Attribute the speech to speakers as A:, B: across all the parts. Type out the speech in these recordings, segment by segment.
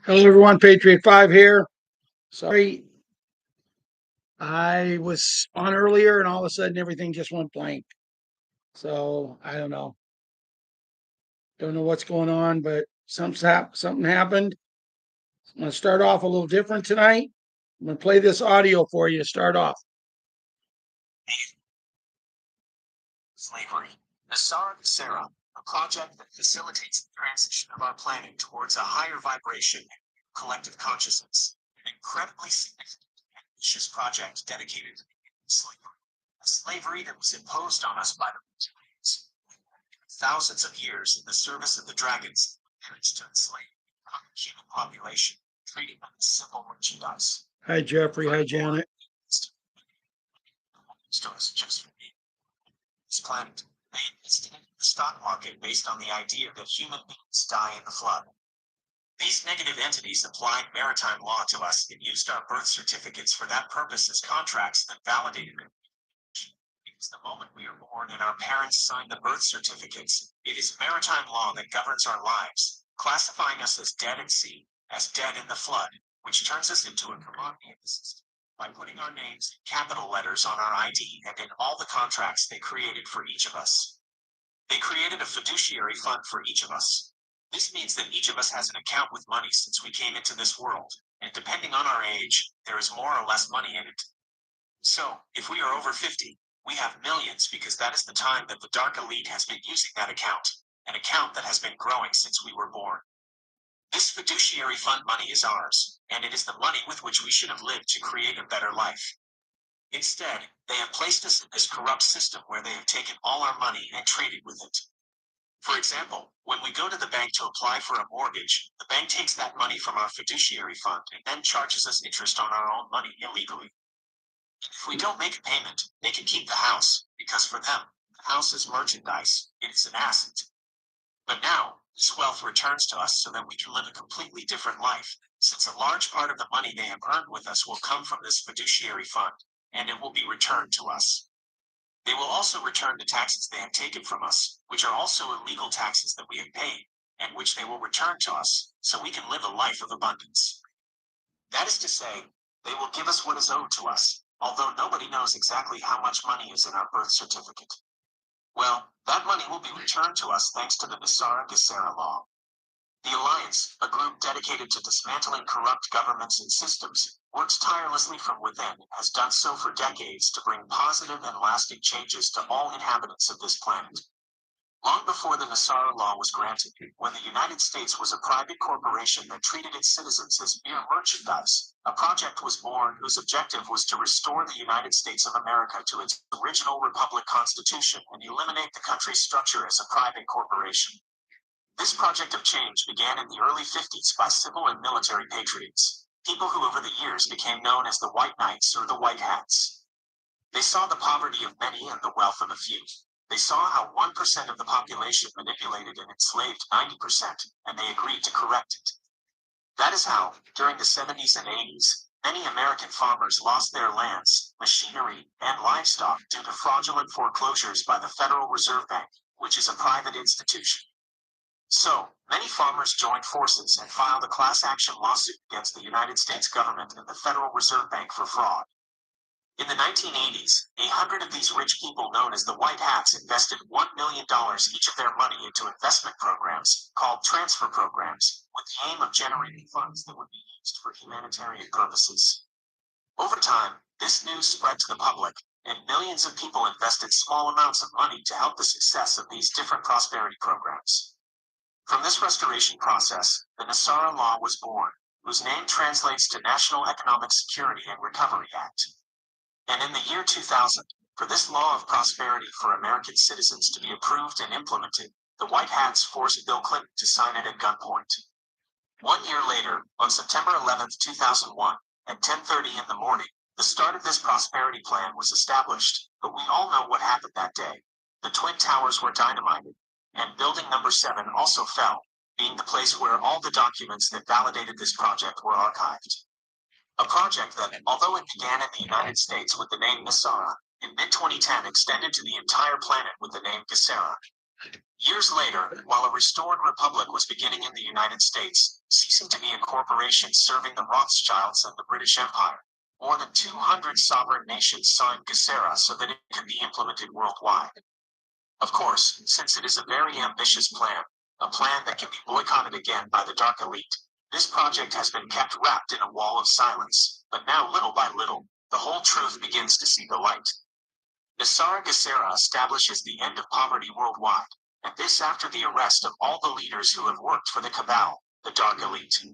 A: Hello, everyone. Patriot 5 here. Sorry, I was on earlier and all of a sudden everything just went blank. So I don't know. Don't know what's going on, but something happened. I'm going to start off a little different tonight. I'm going to play this audio for you to start off. Slavery. Nasara Sarah, a project that facilitates the transition of our planet towards a higher vibration, collective consciousness. An incredibly significant and ambitious project dedicated to slavery. A slavery that was imposed on us by the Patriots. Thousands of years in the service of the dragons, managed to enslave the human population, treating them as simple merchandise. Hi, Jeffrey. Hi, Janet. Stores just for me. This planet. They invested in the stock market based on the idea that human beings die in the flood. These negative entities applied maritime law to us and used our birth certificates for that purpose as contracts that validated it. Because the moment we are born and our parents sign the birth certificates, it is maritime law that governs our lives, classifying us as dead at sea, as dead in the flood, which turns us into a commodity of the system by putting our names in capital letters on our ID and in all the contracts they created for each of us. They created a fiduciary fund for each of us. This means that each of us has an account with money since we came into this world, and depending on our age, there is more or less money in it. So, if we are over 50, we have millions because that is the time that the dark elite has been using that account, an account that has been growing since we were born. This fiduciary fund money is ours, and it is the money with which we should have lived to create a better life. Instead, they have placed us in this corrupt system where they have taken all our money and traded with it. For example, when we go to the bank to apply for a mortgage, the bank takes that money from our fiduciary fund and then charges us interest on our own money illegally. If we don't make a payment, they can keep the house, because for them, the house is merchandise, it is an asset. But now, this wealth returns to us so that we can live a completely different life, since a large part of the money they have earned with us will come from this fiduciary fund, and it will be returned to us. They will also return the taxes they have taken from us, which are also illegal taxes that we have paid, and which they will return to us, so we can live a life of abundance. That is to say, they will give us what is owed to us, although nobody knows exactly how much money is in our birth certificate. Well, that money will be returned to us thanks to the Nisara Gesera law. The Alliance, a group dedicated to dismantling corrupt governments and systems, works tirelessly from within and has done so for decades to bring positive and lasting changes to all inhabitants of this planet. Long before the Nisara law was granted, when the United States was a private corporation that treated its citizens as mere merchandise, a project was born whose objective was to restore the United States of America to its original republic constitution and eliminate the country's structure as a private corporation. This project of change began in the early 50s by civil and military patriots, people who over the years became known as the White Knights or the White Hats. They saw the poverty of many and the wealth of a few. They saw how 1% of the population manipulated and enslaved 90%, and they agreed to correct it. That is how, during the 70s and 80s, many American farmers lost their lands, machinery, and livestock due to fraudulent foreclosures by the Federal Reserve Bank, which is a private institution. So, many farmers joined forces and filed a class action lawsuit against the United States government and the Federal Reserve Bank for fraud. In the 1980s, 800 of these rich people known as the White Hats invested $1 million each of their money into investment programs called transfer programs, with the aim of generating funds that would be used for humanitarian purposes. Over time, this news spread to the public, and millions of people invested small amounts of money to help the success of these different prosperity programs. From this restoration process, the Nisara Law was born, whose name translates to National Economic Security and Recovery Act. And in the year 2000, for this law of prosperity for American citizens to be approved and implemented, the White Hats forced Bill Clinton to sign it at gunpoint. 1 year later, on September 11th, 2001, at 10:30 in the morning, the start of this prosperity plan was established, but we all know what happened that day. The Twin Towers were dynamited, and building number 7 also fell, being the place where all the documents that validated this project were archived. A project that, although it began in the United States with the name Nisara, in mid-2010 extended to the entire planet with the name Gesera. Years later, while a restored republic was beginning in the United States, ceasing to be a corporation serving the Rothschilds and the British Empire, more than 200 sovereign nations signed GESARA so that it could be implemented worldwide. Of course, since it is a very ambitious plan, a plan that can be boycotted again by the dark elite, this project has been kept wrapped in a wall of silence. But now, little by little, the whole truth begins to see the light. Nisara Gesera establishes the end of poverty worldwide, and this after the arrest of all the leaders who have worked for the cabal, the dark elite.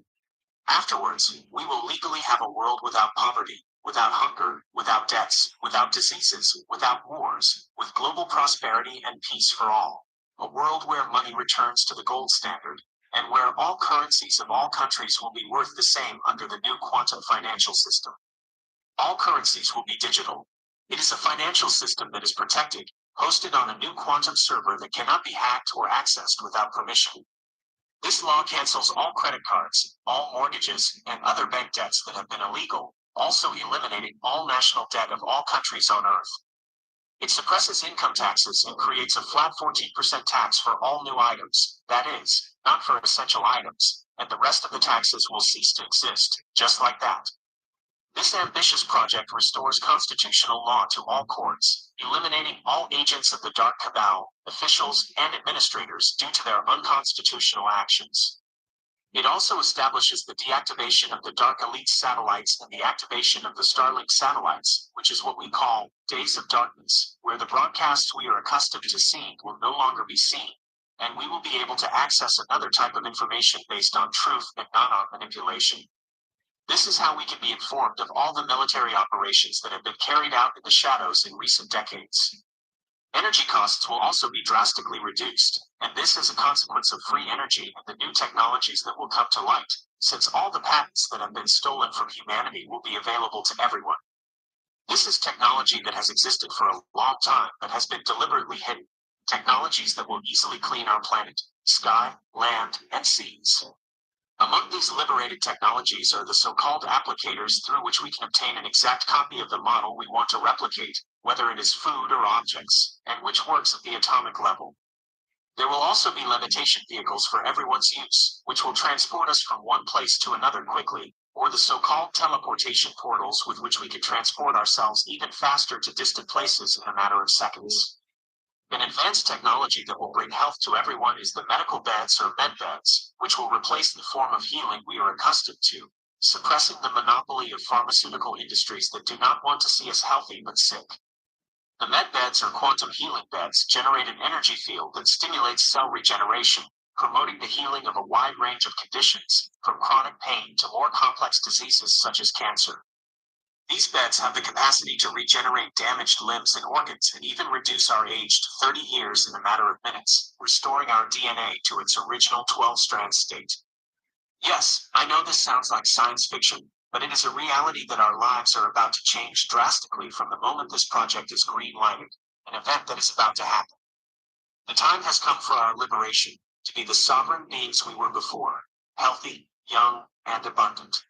A: Afterwards, we will legally have a world without poverty, without hunger, without deaths, without diseases, without wars, with global prosperity and peace for all. A world where money returns to the gold standard, and where all currencies of all countries will be worth the same under the new quantum financial system. All currencies will be digital. It is a financial system that is protected, hosted on a new quantum server that cannot be hacked or accessed without permission. This law cancels all credit cards, all mortgages, and other bank debts that have been illegal, also eliminating all national debt of all countries on Earth. It suppresses income taxes and creates a flat 14% tax for all new items, that is, not for essential items, and the rest of the taxes will cease to exist, just like that. This ambitious project restores constitutional law to all courts, eliminating all agents of the dark cabal, officials, and administrators due to their unconstitutional actions. It also establishes the deactivation of the dark elite satellites and the activation of the Starlink satellites, which is what we call days of darkness, where the broadcasts we are accustomed to seeing will no longer be seen, and we will be able to access another type of information based on truth and not on manipulation. This is how we can be informed of all the military operations that have been carried out in the shadows in recent decades. Energy costs will also be drastically reduced, and this is a consequence of free energy and the new technologies that will come to light, since all the patents that have been stolen from humanity will be available to everyone. This is technology that has existed for a long time but has been deliberately hidden. Technologies that will easily clean our planet, sky, land, and seas. Among these liberated technologies are the so-called applicators through which we can obtain an exact copy of the model we want to replicate, whether it is food or objects, and which works at the atomic level. There will also be levitation vehicles for everyone's use, which will transport us from one place to another quickly, or the so-called teleportation portals with which we can transport ourselves even faster to distant places in a matter of seconds. An advanced technology that will bring health to everyone is the medical beds or med beds, which will replace the form of healing we are accustomed to, suppressing the monopoly of pharmaceutical industries that do not want to see us healthy but sick. The med beds or quantum healing beds generate an energy field that stimulates cell regeneration, promoting the healing of a wide range of conditions, from chronic pain to more complex diseases such as cancer. These beds have the capacity to regenerate damaged limbs and organs and even reduce our age to 30 years in a matter of minutes, restoring our DNA to its original 12-strand state. Yes, I know this sounds like science fiction, but it is a reality that our lives are about to change drastically from the moment this project is green-lighted, an event that is about to happen. The time has come for our liberation, to be the sovereign beings we were before, healthy, young, and abundant.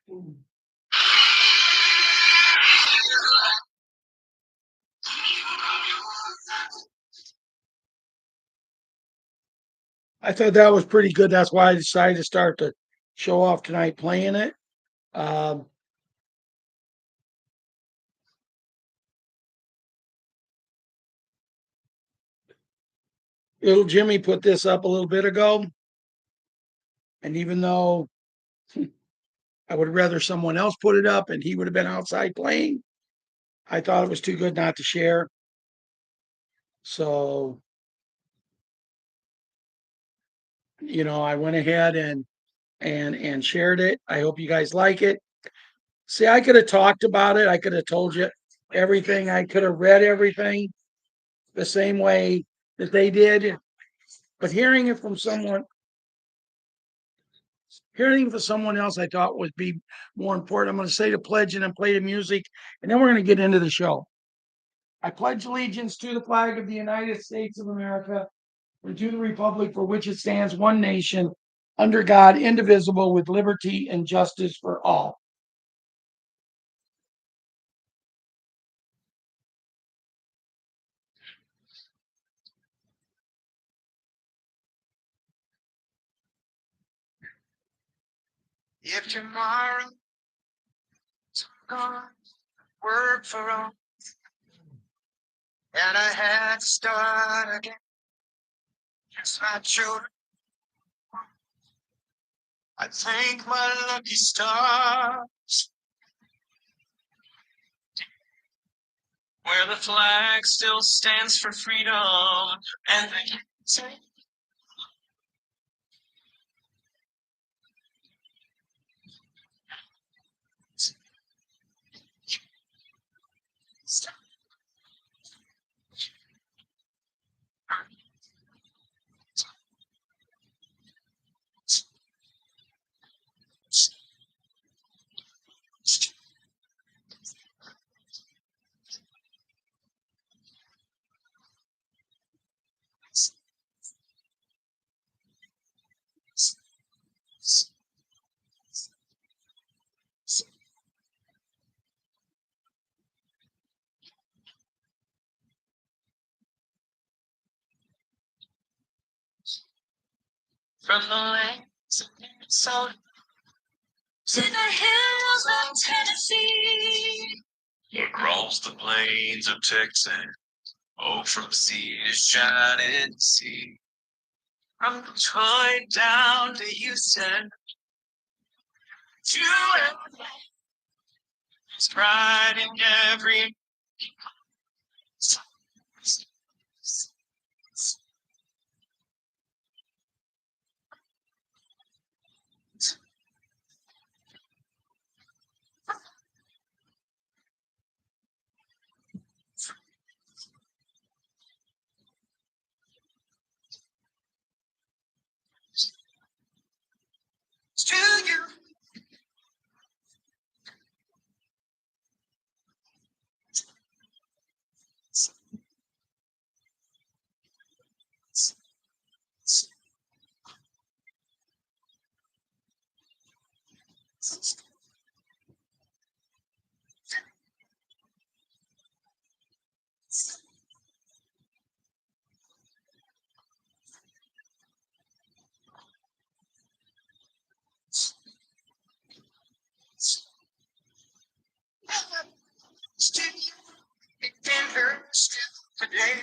B: I thought that was pretty good. That's why I decided to start the show off tonight playing it. Um, Little Jimmy put this up a little bit ago, and even though I would rather someone else put it up and he would have been outside playing, I thought it was too good not to share. So, I went ahead and shared it. I hope you guys like it. See, I could have talked about it. I could have told you everything. I could have read everything the same way that they did. But hearing from someone else, I thought would be more important. I'm going to say the pledge and then play the music, and then we're going to get into the show. I pledge allegiance to the flag of the United States of America and to the republic for which it stands, one nation, under God, indivisible, with liberty and justice for all.
A: If tomorrow gone, work for all, and I had to start again, it's my children. I thank my lucky stars, where the flag still stands for freedom, and they say, from the lands of Minnesota to the hills of Tennessee, across the plains of Texas, oh, from sea to shining sea, from Detroit down to Houston, to LA, there's pride in every. To you. To you. It can hurt still today.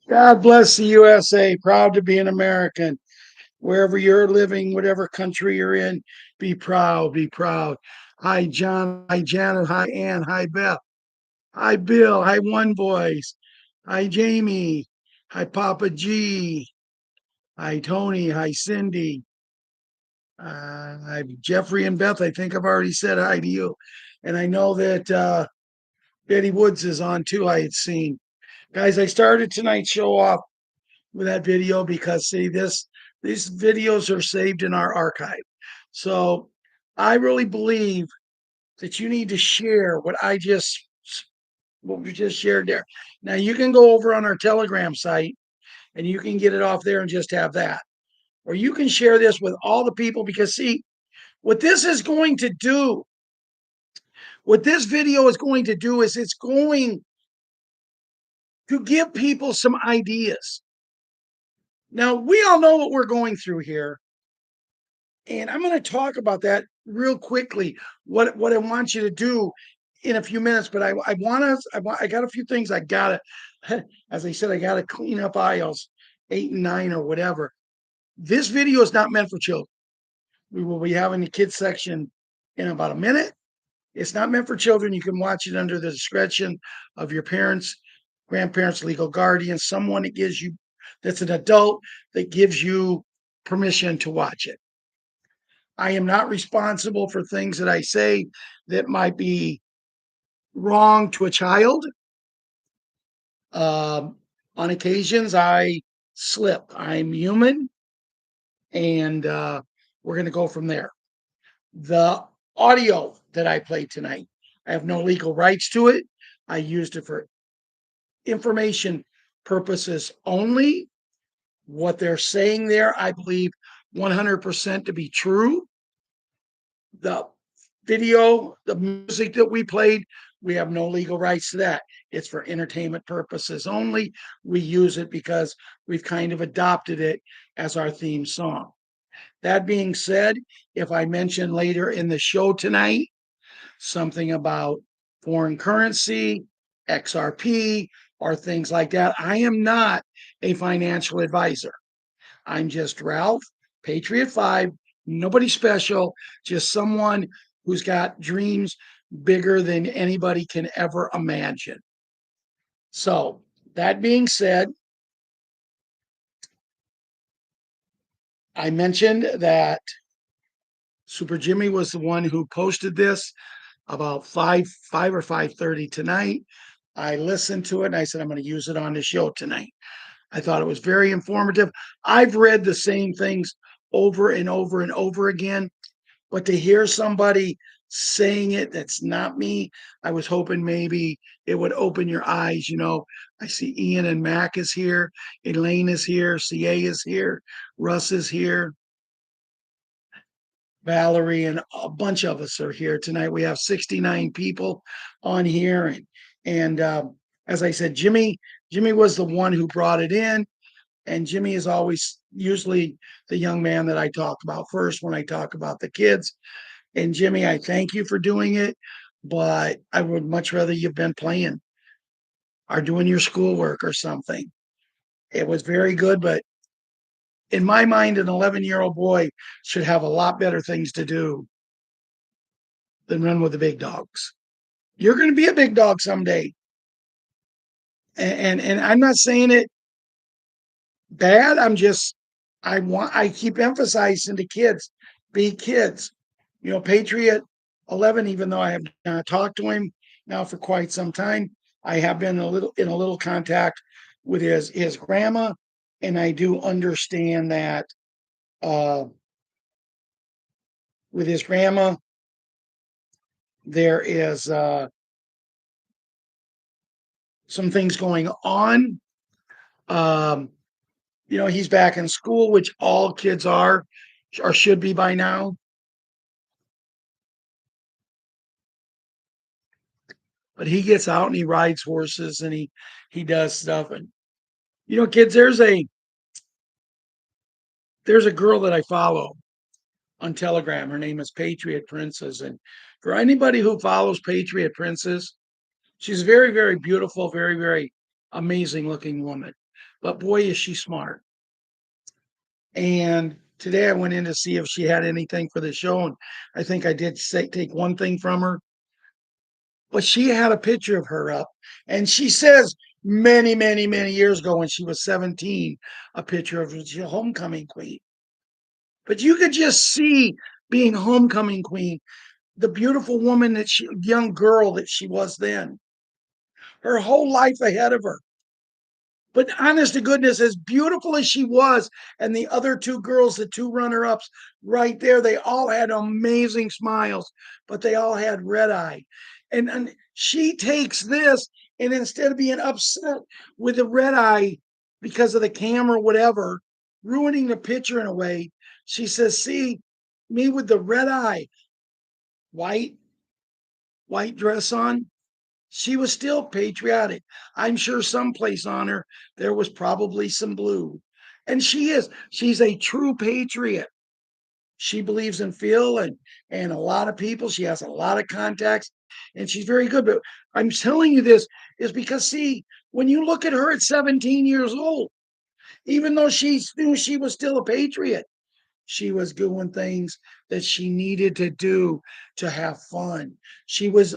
B: God bless the USA. Proud to be an American. Wherever you're living, whatever country you're in, be proud, be proud. Hi, John. Hi, Janet. Hi, Ann. Hi, Beth. Hi, Bill. Hi, One Voice. Hi, Jamie. Hi, Papa G. Hi, Tony. Hi, Cindy. Jeffrey and Beth. I think I've already said hi to you. And I know that Betty Woods is on too, I had seen. Guys, I started tonight's show off with that video because see these videos are saved in our archive. So I really believe that you need to share what we just shared there. Now you can go over on our Telegram site and you can get it off there and just have that. Or you can share this with all the people because see what this is going to do, what this video is going to do is it's going to give people some ideas. Now, we all know what we're going through here. And I'm going to talk about that real quickly. What I want you to do in a few minutes, but I got a few things I gotta, as I said, I gotta clean up aisles 8 and 9 or whatever. This video is not meant for children. We will be having the kids section in about a minute. It's not meant for children. You can watch it under the discretion of your parents, grandparents, legal guardians, someone that gives you that's an adult that gives you permission to watch it. I am not responsible for things that I say that might be wrong to a child. On occasions, I slip. I'm human, and we're going to go from there. The audio that I played tonight, I have no legal rights to it. I used it for information purposes only. What they're saying there, I believe 100% to be true. The video, the music that we played, we have no legal rights to that. It's for entertainment purposes only. We use it because we've kind of adopted it as our theme song. That being said, if I mention later in the show tonight something about foreign currency, XRP, or things like that, I am not a financial advisor. I'm just Ralph, Patriot 5, nobody special, just someone who's got dreams bigger than anybody can ever imagine. So, that being said, I mentioned that Super Jimmy was the one who posted this about 5 or 5:30 tonight. I listened to it and I said, I'm going to use it on the show tonight. I thought it was very informative. I've read the same things over and over and over again, but to hear somebody saying it that's not me, I was hoping maybe it would open your eyes. I see Ian and Mac is here, Elaine is here, CA is here, Russ is here, Valerie, and a bunch of us are here tonight. We have 69 people on here, and as I said, Jimmy was the one who brought it in, and Jimmy is always usually the young man that I talk about first when I talk about the kids. And Jimmy, I thank you for doing it, but I would much rather you've been playing or doing your schoolwork or something. It was very good, but in my mind, an 11-year-old boy should have a lot better things to do than run with the big dogs. You're going to be a big dog someday. And I'm not saying it bad. I keep emphasizing to kids, be kids. Patriot 11, even though I have not talked to him now for quite some time, I have been in a little contact with his grandma, and I do understand that with his grandma there is some things going on. Um, he's back in school, which all kids are or should be by now. But he gets out and he rides horses and he does stuff. And kids, there's a girl that I follow on Telegram. Her name is Patriot Princess. And for anybody who follows Patriot Princess, she's very, very beautiful, very, very amazing looking woman. But boy, is she smart. And today I went in to see if she had anything for the show. And I think I did take one thing from her. But she had a picture of her up. And she says many, many, many years ago when she was 17, a picture of her homecoming queen. But you could just see being homecoming queen, the beautiful woman young girl that she was then, her whole life ahead of her. But honest to goodness, as beautiful as she was, and the other two girls, the two runner-ups right there, they all had amazing smiles, but they all had red eye. And she takes this, and instead of being upset with the red eye because of the camera, whatever, ruining the picture in a way, she says, see, me with the red eye, white dress on, she was still patriotic. I'm sure someplace on her there was probably some blue. And she's a true patriot. She believes in Phil and a lot of people. She has a lot of contacts and she's very good. But I'm telling you this is because, see, when you look at her at 17 years old, even though she knew she was still a patriot, she was doing things that she needed to do to have fun. She was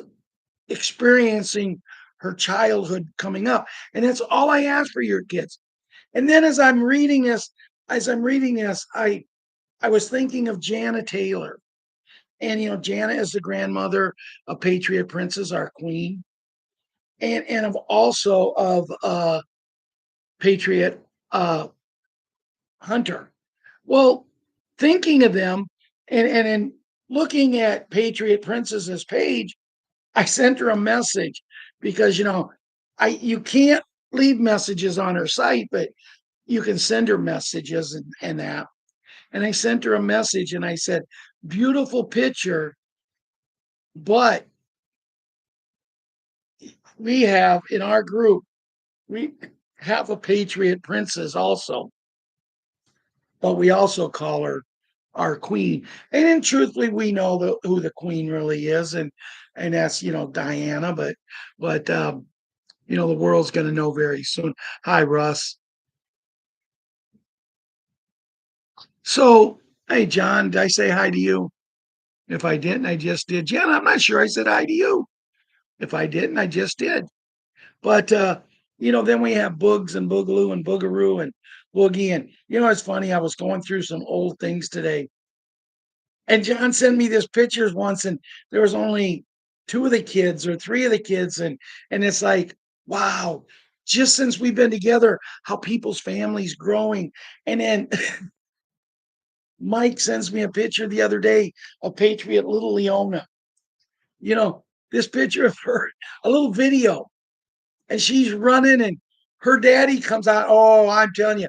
B: experiencing her childhood coming up. And that's all I ask for your kids. And then as I'm reading this, I was thinking of Jana Taylor. And Jana is the grandmother of Patriot Princess, our queen, and of also of Patriot Hunter. Well, thinking of them and in looking at Patriot Princess's page, I sent her a message because you can't leave messages on her site, but you can send her messages and that. And I sent her a message and I said, beautiful picture, but we have in our group, we have a Patriot princess also, but we also call her our queen. And then truthfully, we know who the queen really is, and that's Diana. But the world's going to know very soon. Hi, Russ. So, hey, John, did I say hi to you? If I didn't, I just did. Jen, I'm not sure I said hi to you. If I didn't, I just did. But then we have Boogs and Boogaloo and Boogaroo and Boogie. And it's funny, I was going through some old things today. And John sent me this pictures once, and there was only two of the kids or three of the kids, and it's like, wow, just since we've been together, how people's families growing. And then Mike sends me a picture the other day of Patriot little Leona. You know, this picture of her, a little video, and she's running, and her daddy comes out. Oh, I'm telling you,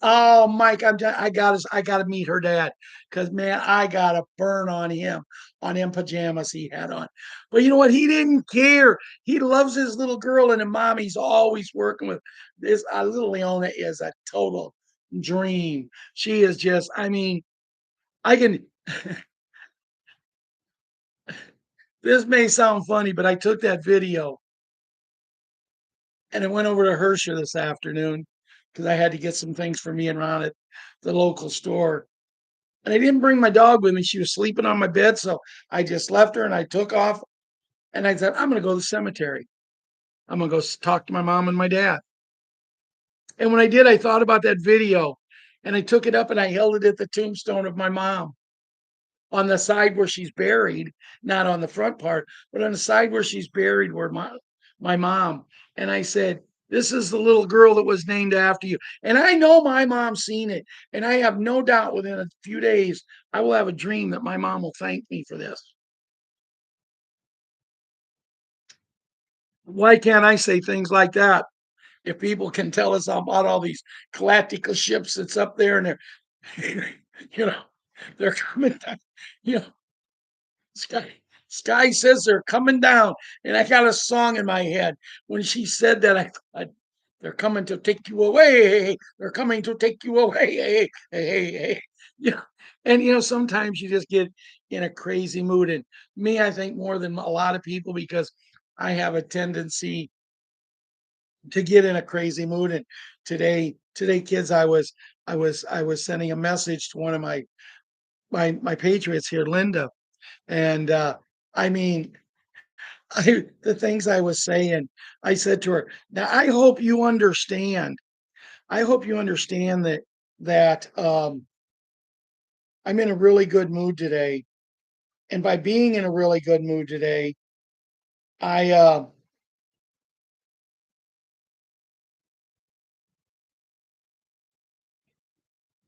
B: oh, Mike, I gotta meet her dad because man, I got a burn on him on them pajamas he had on. But you know what? He didn't care. He loves his little girl, and the mom he's always working with. This little Leona is a total dream. She is just. I mean, I can. This may sound funny, but I took that video and I went over to Hersha this afternoon because I had to get some things for me and Ron at the local store. And I didn't bring my dog with me. She was sleeping on my bed. So I just left her and I took off and I said, I'm going to go to the cemetery. I'm going to go talk to my mom and my dad. And when I did, I thought about that video and I took it up and I held it at the tombstone of my mom on the side where she's buried, not on the front part, but on the side where she's buried, where my mom. And I said, this is the little girl that was named after you. And I know my mom's seen it. And I have no doubt within a few days, I will have a dream that my mom will thank me for this. Why can't I say things like that? If people can tell us about all these galactical ships that's up there and they're, you know, they're coming down, you know, Sky says they're coming down. And I got a song in my head. When she said that, I thought, they're coming to take you away. They're coming to take you away. Hey, hey, hey, hey. Yeah. And sometimes you just get in a crazy mood. And me, I think more than a lot of people because I have a tendency to get in a crazy mood. And today, kids, I was sending a message to one of my Patriots here, Linda, and I mean, the things I was saying, I said to her, now I hope you understand. I hope you understand that I'm in a really good mood today. And by being in a really good mood today, I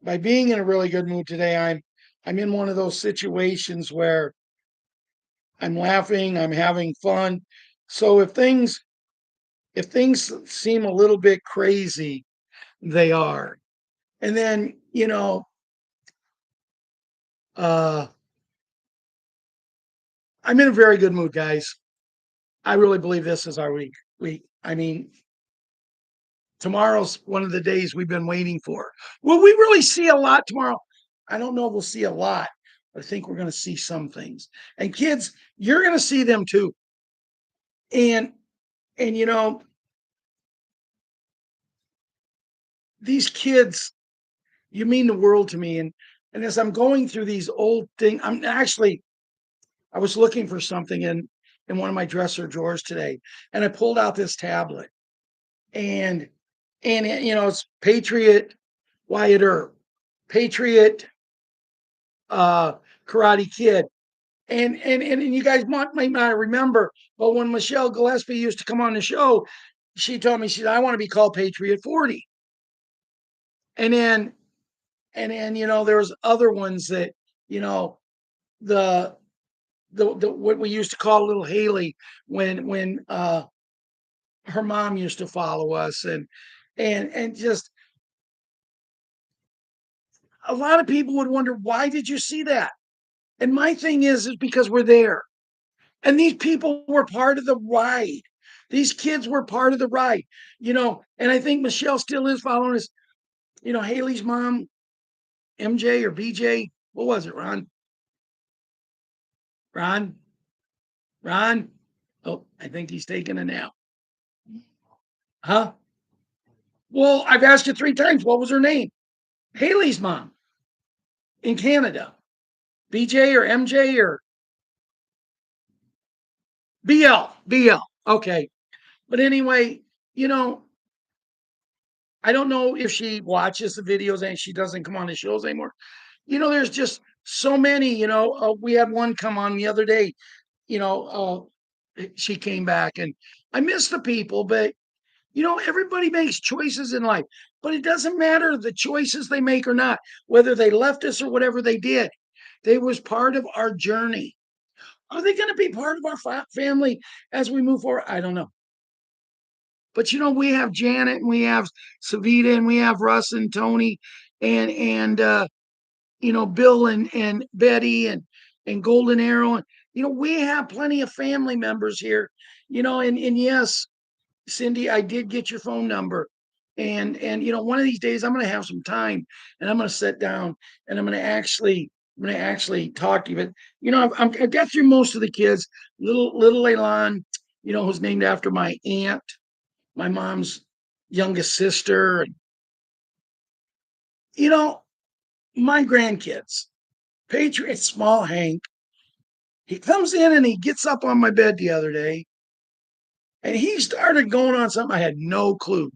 B: by being in a really good mood today, I'm in one of those situations where I'm laughing, I'm having fun. So if things seem a little bit crazy, they are. And then, uh I'm in a very good mood, guys. I really believe this is our week. I mean, tomorrow's one of the days we've been waiting for. Will we really see a lot tomorrow? I don't know if we'll see a lot, but I think we're going to see some things. And kids, you're going to see them too. And and these kids, you mean the world to me. And as I'm going through these old things, I was looking for something in one of my dresser drawers today, and I pulled out this tablet, and it's Patriot Wyatt Earp, Patriot Karate Kid, and you guys might not remember, but when Michelle Gillespie used to come on the show, she told me, she said, I want to be called Patriot 40. And then there was other ones that you know the the what we used to call little Haley when her mom used to follow us, and just a lot of people would wonder, why did you see that? And my thing is because we're there. And these people were part of the ride. These kids were part of the ride, and I think Michelle still is following us. Haley's mom, MJ or BJ, what was it, Ron? Ron? Ron? Oh, I think he's taking a nap. Huh? Well, I've asked you 3 times. What was her name? Haley's mom in Canada. BJ or MJ or BL. BL. Okay. But anyway, you know, I don't know if she watches the videos and she doesn't come on the shows anymore. There's just so many. We had one come on the other day. She came back, and I miss the people, but everybody makes choices in life, but it doesn't matter the choices they make or not, whether they left us or whatever they did. They was part of our journey. Are they going to be part of our family as we move forward? I don't know. But we have Janet and we have Savita and we have Russ and Tony and Bill and Betty and Golden Arrow. And we have plenty of family members here. And yes, Cindy, I did get your phone number. And one of these days I'm gonna have some time and I'm gonna sit down and I'm gonna actually talk to you. But I've got through most of the kids. Little Elan, who's named after my aunt, my mom's youngest sister. You know, my grandkids, Patriot, small Hank, he comes in and he gets up on my bed the other day and he started going on something I had no clue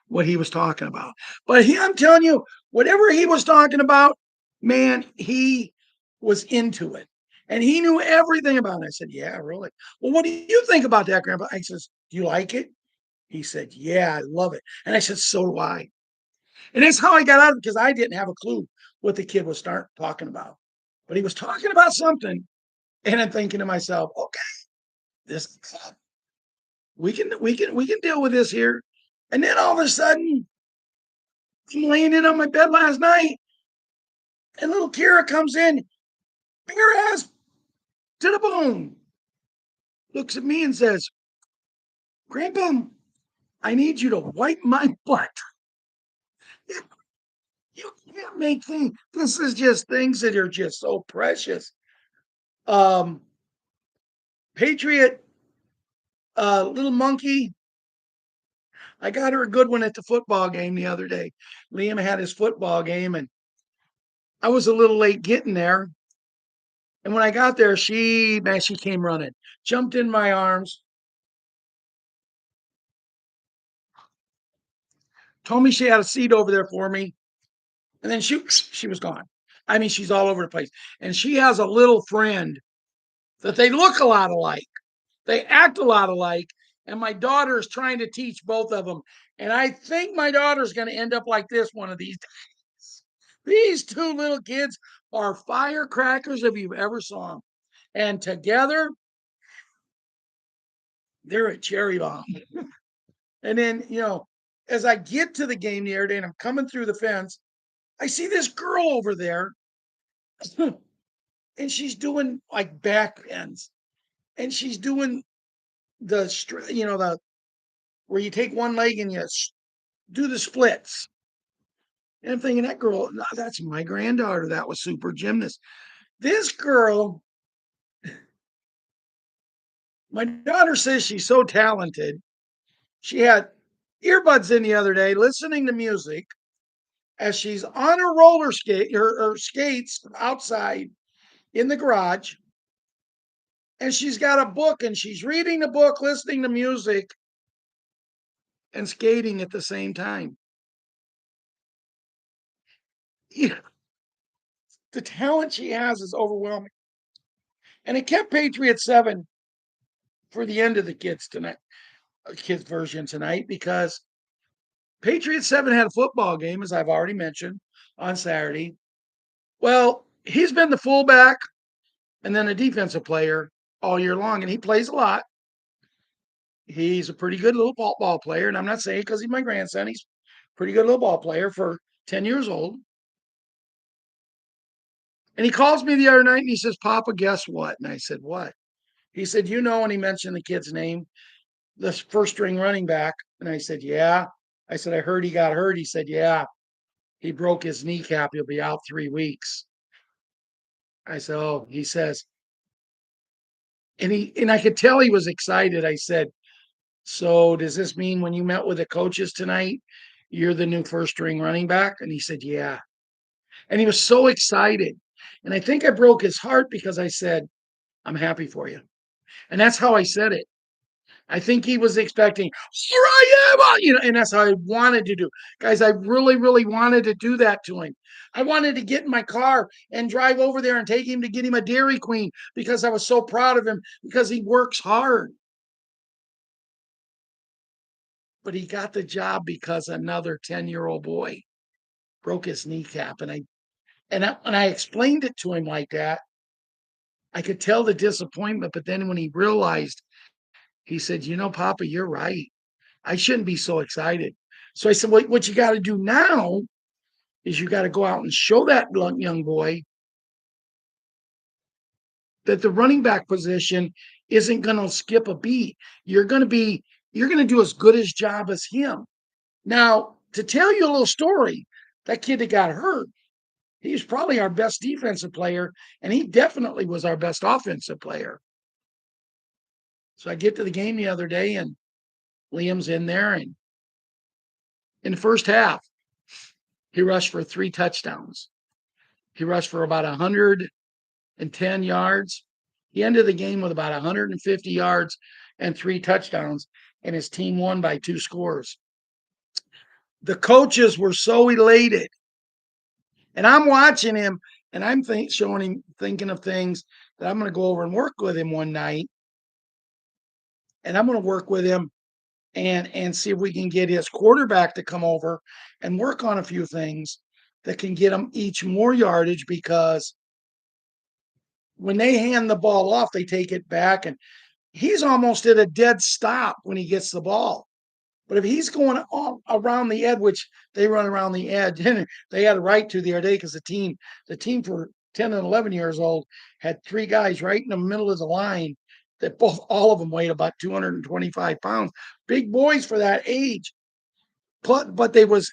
B: what he was talking about. But I'm telling you, whatever he was talking about, man, he was into it. And he knew everything about it. I said, yeah, really? Well, what do you think about that, Grandpa? I says, do you like it? He said, yeah, I love it. And I said, so do I. And that's how I got out of it, because I didn't have a clue what the kid was talking about. But he was talking about something. And I'm thinking to myself, okay, this we can deal with this here. And then all of a sudden, I'm laying in on my bed last night, and little Kira comes in, bare ass to the bone, looks at me and says, Grandpa, I need you to wipe my butt. You can't make things. This is just things that are just so precious. Um, Patriot, little monkey, I got her a good one at the football game the other day. Liam had his football game, and I was a little late getting there. And when I got there, she came running, jumped in my arms, told me she had a seat over there for me, and then she was gone. I mean, she's all over the place. And she has a little friend that they look a lot alike. They act a lot alike. And my daughter is trying to teach both of them. And I think my daughter's going to end up like this one of these days. These two little kids are firecrackers if you've ever saw them. And together, they're a cherry bomb. And then, as I get to the game the other day and I'm coming through the fence, I see this girl over there and she's doing like back bends and she's doing the where you take one leg and you do the splits. And I'm thinking, that girl, no, that's my granddaughter. That was super gymnast. This girl, my daughter says she's so talented. She had earbuds in the other day listening to music as she's on her roller skate, her skates outside in the garage. And she's got a book and she's reading the book, listening to music, and skating at the same time. Yeah, the talent she has is overwhelming. And it kept Patriot 7 for the end of the kids version tonight, because Patriot 7 had a football game, as I've already mentioned, on Saturday. Well, he's been the fullback and then a defensive player all year long, and he plays a lot. He's a pretty good little ball player, and I'm not saying because he's my grandson. He's a pretty good little ball player for 10 years old. And he calls me the other night and he says, Papa, guess what? And I said, what? He said, you know, and he mentioned the kid's name, the first string running back. And I said, yeah. I said, I heard he got hurt. He said, yeah, he broke his kneecap. He'll be out 3 weeks. I said, oh, he says, and I could tell he was excited. I said, so does this mean when you met with the coaches tonight, you're the new first string running back? And he said, yeah. And he was so excited. And I think I broke his heart because I said, I'm happy for you. And that's how I said it. I think he was expecting, here I am, and that's how I wanted to do. Guys, I really, really wanted to do that to him. I wanted to get in my car and drive over there and take him to get him a Dairy Queen because I was so proud of him because he works hard. But he got the job because another 10-year-old boy broke his kneecap. And I explained it to him like that. I could tell the disappointment, but then when he realized, he said, Papa, you're right. I shouldn't be so excited. So I said, well, what you got to do now is you got to go out and show that young boy that the running back position isn't going to skip a beat. You're going to do as good as job as him. Now, to tell you a little story, that kid that got hurt, he was probably our best defensive player, and he definitely was our best offensive player. So I get to the game the other day, and Liam's in there, and in the first half, he rushed for 3 touchdowns. He rushed for about 110 yards. He ended the game with about 150 yards and 3 touchdowns, and his team won by 2 scores. The coaches were so elated. And I'm watching him, and I'm showing him, thinking of things that I'm going to go over and work with him one night. And I'm going to work with him and see if we can get his quarterback to come over and work on a few things that can get them each more yardage, because when they hand the ball off, they take it back, and he's almost at a dead stop when he gets the ball. But if he's going around the edge, which they run around the edge, and they had a right to the other day because the team for 10 and 11 years old had 3 guys right in the middle of the line that all of them weighed about 225 pounds. Big boys for that age. But they was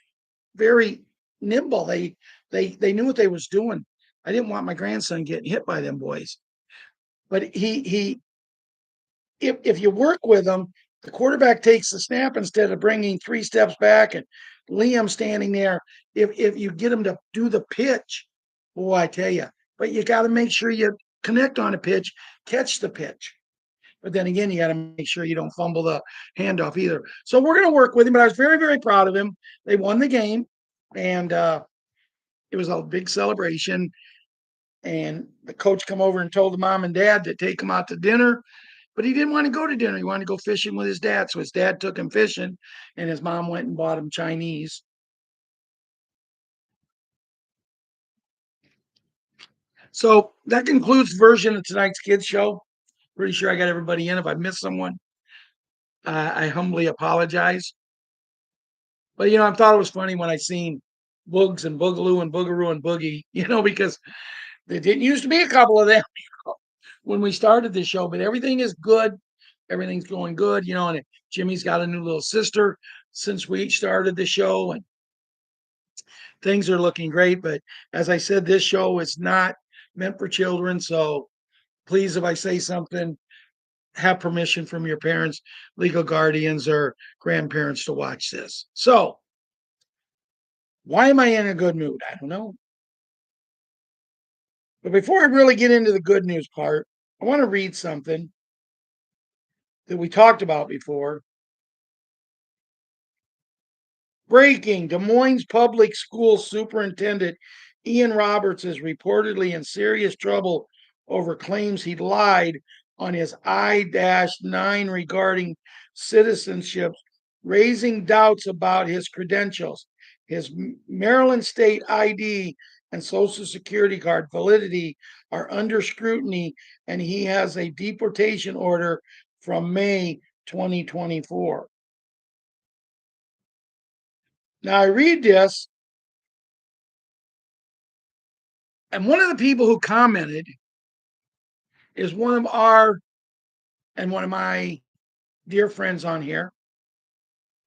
B: very nimble. They knew what they was doing. I didn't want my grandson getting hit by them boys. But if you work with them, the quarterback takes the snap instead of bringing 3 steps back and Liam standing there. If you get him to do the pitch, boy, I tell you, but you got to make sure you connect on a pitch, catch the pitch. But then again, you got to make sure you don't fumble the handoff either. So we're going to work with him, but I was very, very proud of him. They won the game, and it was a big celebration. And the coach come over and told the mom and dad to take him out to dinner. But he didn't want to go to dinner. He wanted to go fishing with his dad. So his dad took him fishing, and his mom went and bought him Chinese. So that concludes the version of tonight's kids show. Pretty sure I got everybody in. If I missed someone, I humbly apologize. But I thought it was funny when I seen Boogs and Boogaloo and Boogaroo and Boogie, because there didn't used to be a couple of them when we started the show. But everything is good. Everything's going good, and Jimmy's got a new little sister since we started the show, and things are looking great. But as I said, this show is not meant for children. So please, if I say something, have permission from your parents, legal guardians, or grandparents to watch this. So why am I in a good mood? I don't know. But before I really get into the good news part, I want to read something that we talked about before. Breaking: Des Moines Public School Superintendent Ian Roberts is reportedly in serious trouble over claims he lied on his I-9 regarding citizenship, raising doubts about his credentials. His Maryland state ID and Social Security card validity are under scrutiny, and he has a deportation order from May 2024. Now I read this, And one of the people who commented is one of our and one of my dear friends on here.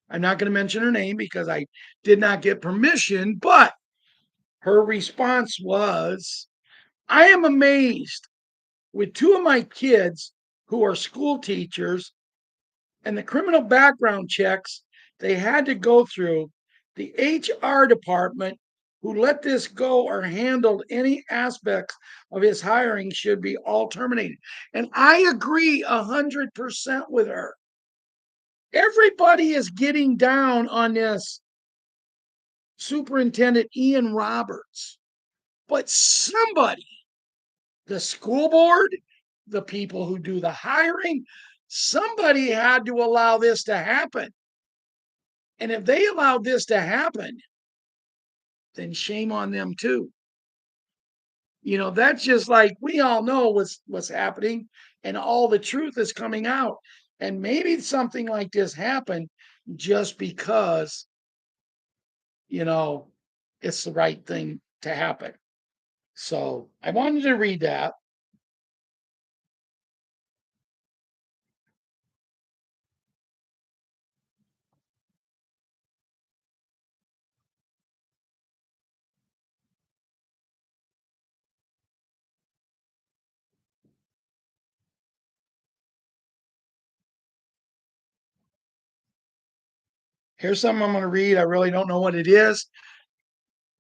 B: I'm not going to mention her name because I did not get permission, but her response was, I am amazed with two of my kids who are school teachers and the criminal background checks they had to go through. The HR department who let this go or handled any aspects of his hiring should be all terminated. And I agree 100% with her. Everybody is getting down on this Superintendent Ian Roberts, but somebody, the school board, the people who do the hiring, somebody had to allow this to happen. And if they allowed this to happen, then shame on them too. That's just like we all know what's happening and all the truth is coming out. And maybe something like this happened just because, you know, it's the right thing to happen. So I wanted to read that. Here's something I'm going to read. I really don't know what it is.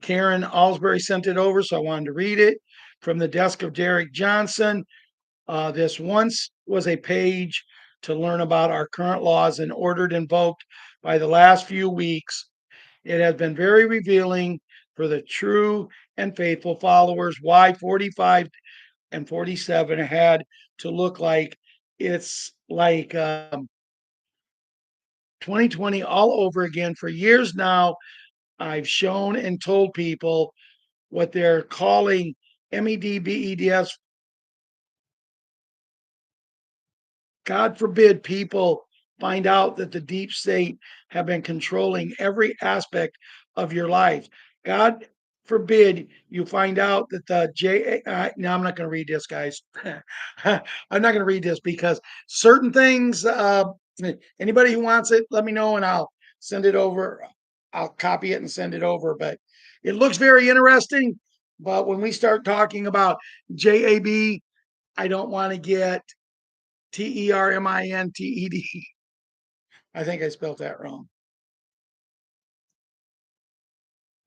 B: Karen Alsbury sent it over, so I wanted to read it from the desk of Derek Johnson. This once was a page to learn about our current laws and ordered invoked by the last few weeks. It has been very revealing for the true and faithful followers why 45 and 47 had to look like it's like 2020 all over again. For years now, I've shown and told people what they're calling MEDBEDS. God forbid people find out that the deep state have been controlling every aspect of your life. God forbid you find out that the no, I'm not going to read this, guys. I'm not going to read this because certain things, anybody who wants it, let me know and I'll send it over. I'll copy it and send it over. But it looks very interesting. But when we start talking about JAB, I don't want to get TERMINTED. I think I spelled that wrong.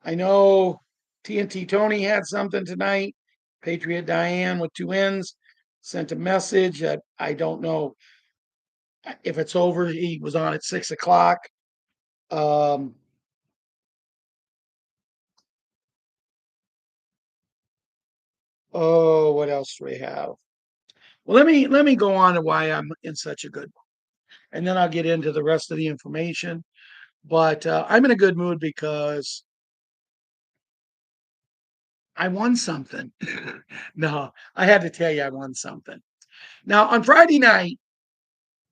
B: I know TNT Tony had something tonight. Patriot Diane with two N's sent a message that I don't know if it's over. He was on at 6 o'clock. Um, oh, what else do we have? Well, let me go on to why I'm in such a good mood, and then I'll get into the rest of the information. But I'm in a good mood because I won something. No, I had to tell you I won something. Now, on Friday night,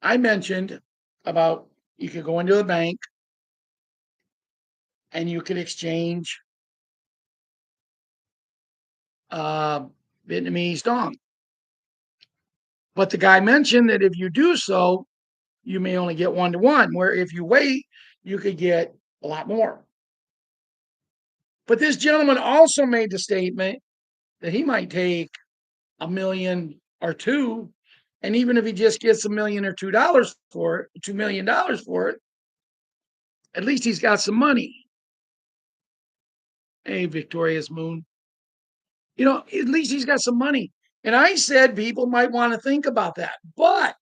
B: I mentioned about you could go into a bank and you could exchange uh, Vietnamese dong. But the guy mentioned that if you do so, you may only get 1-to-1, where if you wait, you could get a lot more. But this gentleman also made the statement that he might take a million or two. And even if he just gets $1 million or $2 for it, $2 million for it, at least he's got some money. Hey, Victoria's Moon. At least he's got some money. And I said people might want to think about that. But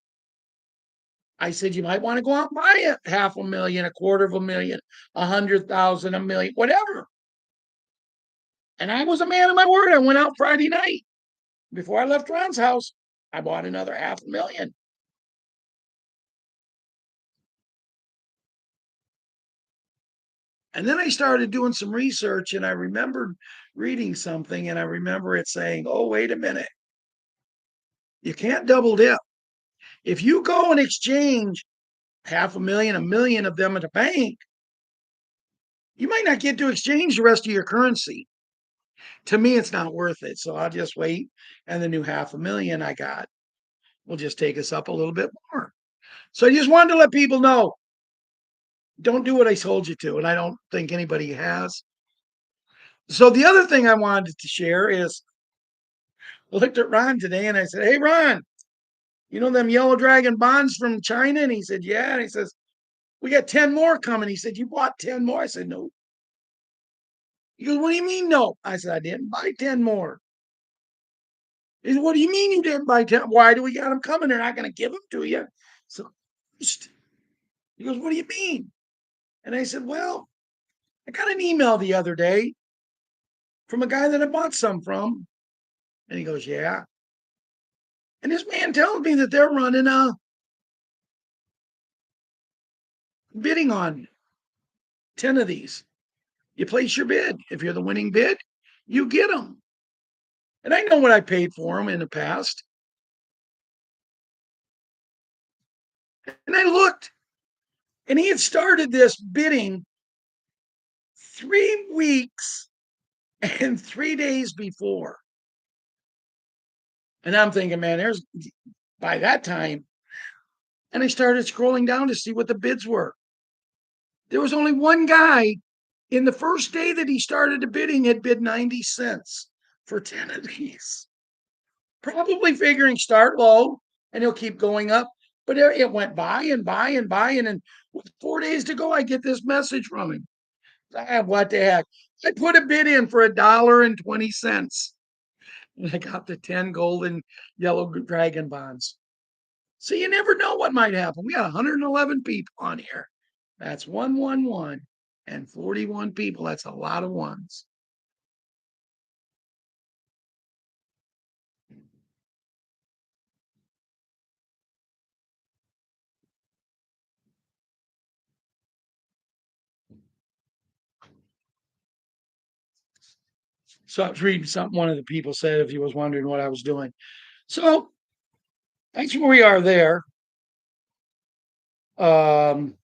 B: I said you might want to go out and buy it, $500,000, $250,000, 100,000, a million, whatever. And I was a man of my word. I went out Friday night. Before I left Ron's house, I bought another $500,000. And then I started doing some research and I remembered reading something and I remember it saying, oh, wait a minute. You can't double dip. If you go and exchange 500,000, a million of them at a bank, you might not get to exchange the rest of your currency. To me, it's not worth it. So I'll just wait. And the new 500,000 I got will just take us up a little bit more. So I just wanted to let people know, don't do what I told you to. And I don't think anybody has. So the other thing I wanted to share is I looked at Ron today and I said, "Hey, Ron, you know them yellow dragon bonds from China?" And he said, "Yeah." And he says, "We got 10 more coming." He said, "You bought 10 more?" I said, "No." He goes, "What do you mean, no?" I said, "I didn't buy 10 more." He said, "What do you mean you didn't buy 10? Why do we got them coming? They're not going to give them to you." So he goes, "What do you mean?" And I said, "Well, I got an email the other day from a guy that I bought some from." And he goes, "Yeah." And this man tells me that they're running a bidding on 10 of these. You place your bid. If you're the winning bid, you get them. And I know what I paid for them in the past. And I looked, and he had started this bidding 3 weeks and 3 days before. And I'm thinking, man, there's by that time. And I started scrolling down to see what the bids were. There was only one guy in the first day that he started the bidding had bid 90 cents for 10 of these. Probably figuring start low and he'll keep going up. But it went by and by and by. And then with 4 days to go, I get this message from him. What the heck? I put a bid in for $1.20. And I got the 10 golden yellow dragon bonds. So you never know what might happen. We got 111 people on here. That's 111 and 41 people. That's a lot of ones. So I was reading something one of the people said if he was wondering what I was doing. So that's where we are there. Um,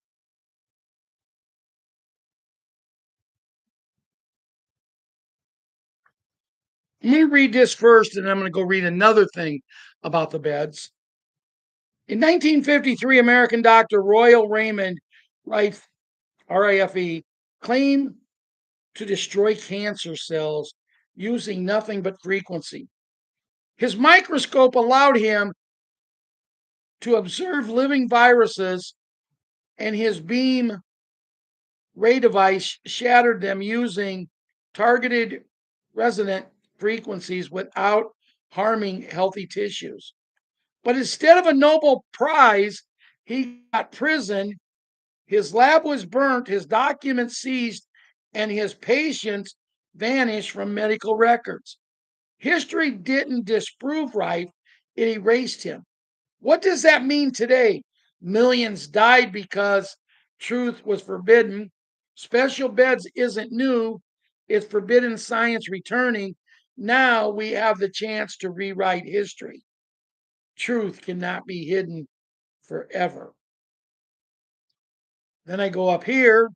B: I'm going to read this first, and I'm going to go read another thing about the beds. In 1953, American doctor Royal Raymond Rife, RIFE, claimed to destroy cancer cells using nothing but frequency. His microscope allowed him to observe living viruses, and his beam ray device shattered them using targeted resonant frequencies without harming healthy tissues. But instead of a Nobel Prize, he got prison. His lab was burnt, his documents seized, and his patients vanished from medical records. History didn't disprove Rife, it erased him. What does that mean today? Millions died because truth was forbidden. Special beds isn't new, it's forbidden science returning. Now we have the chance to rewrite history. Truth cannot be hidden forever. Then I go up here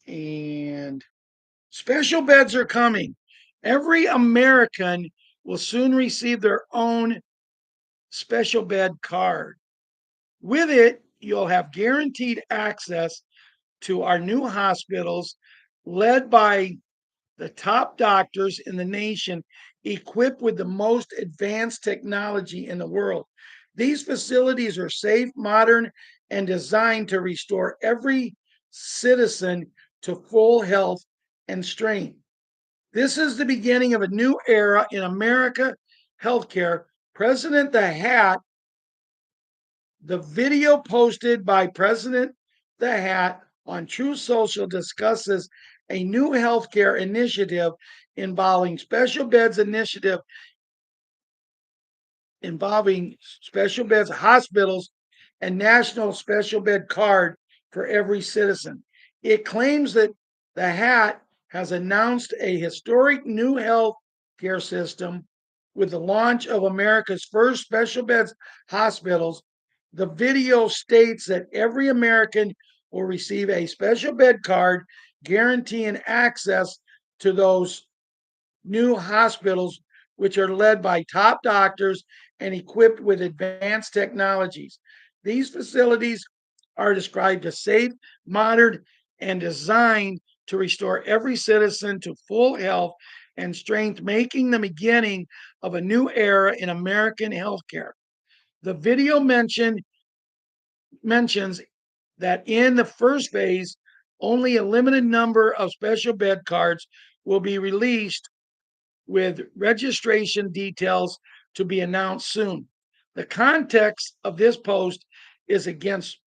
B: and special beds are coming. Every American will soon receive their own special bed card. With it, you'll have guaranteed access to our new hospitals led by the top doctors in the nation, equipped with the most advanced technology in the world. These facilities are safe, modern, and designed to restore every citizen to full health and strength. This is the beginning of a new era in America healthcare. President the Hat, the video posted by President the Hat on True Social discusses a new healthcare initiative involving special beds initiative involving special beds, hospitals, and national special bed card for every citizen. It claims that the Hat has announced a historic new health care system with the launch of America's first special beds hospitals. The video states that every American will receive a special bed card guaranteeing access to those new hospitals, which are led by top doctors and equipped with advanced technologies. These facilities are described as safe, modern, and designed to restore every citizen to full health and strength, making the beginning of a new era in American healthcare. The video mentions that in the first phase, only a limited number of special bed cards will be released with registration details to be announced soon. The context of this post is against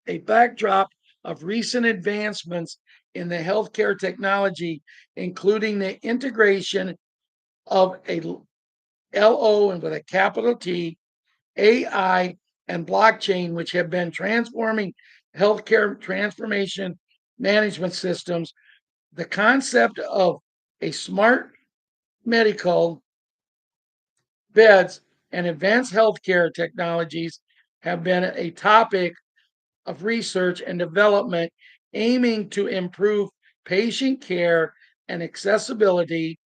B: a backdrop of recent advancements in the healthcare technology, including the integration of a LO and with a capital T, AI, and blockchain, which have been transforming healthcare transformation management systems. The concept of a smart medical beds and advanced healthcare technologies have been a topic of research and development aiming to improve patient care and accessibility,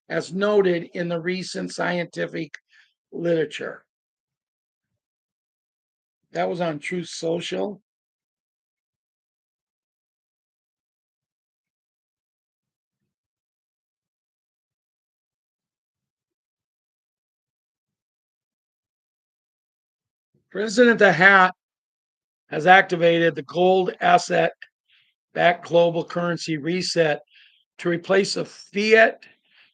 B: as noted in the recent scientific literature. That was on Truth Social. President the Hat has activated the gold asset backed global currency reset to replace a fiat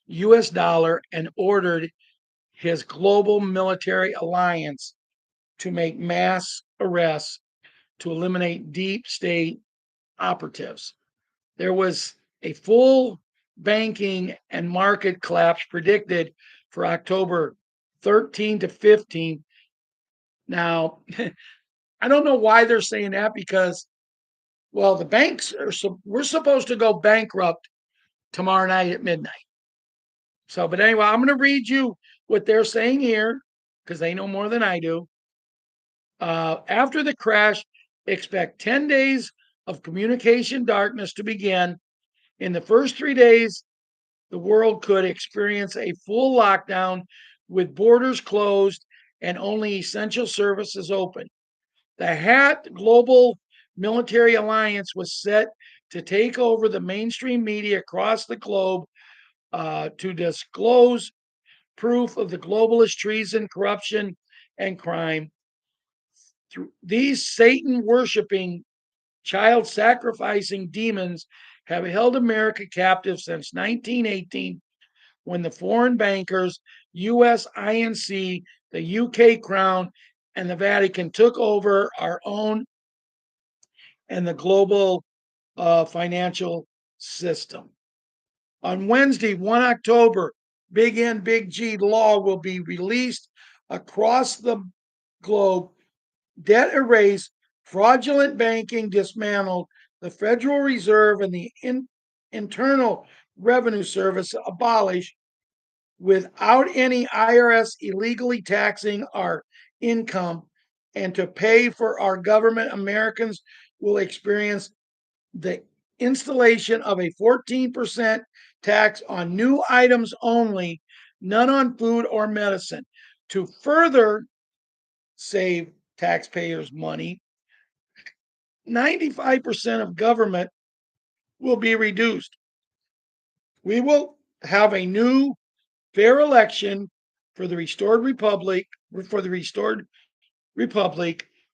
B: US dollar and ordered his global military alliance to make mass arrests to eliminate deep state operatives. There was a full banking and market collapse predicted for October 13 to 15. Now, I don't know why they're saying that because, well, the banks are, we're supposed to go bankrupt tomorrow night at midnight. So, but anyway, I'm going to read you what they're saying here because they know more than I do. After the crash, expect 10 days of communication darkness to begin. In the first 3 days, the world could experience a full lockdown with borders closed and only essential services open. The HAT Global Military Alliance was set to take over the mainstream media across the globe to disclose proof of the globalist treason, corruption, and crime. These Satan worshiping, child sacrificing demons have held America captive since 1918 when the foreign bankers, US INC, the UK Crown, and the Vatican took over our own and the global financial system. On Wednesday, 1 October, Big N, Big G law will be released across the globe. Debt erased, fraudulent banking dismantled, the Federal Reserve and the Internal Revenue Service abolished without any IRS illegally taxing our income. And to pay for our government, Americans will experience the installation of a 14% tax on new items only, none on food or medicine. To further save taxpayers money, 95% of government will be reduced. We will have a new fair election for the restored republic,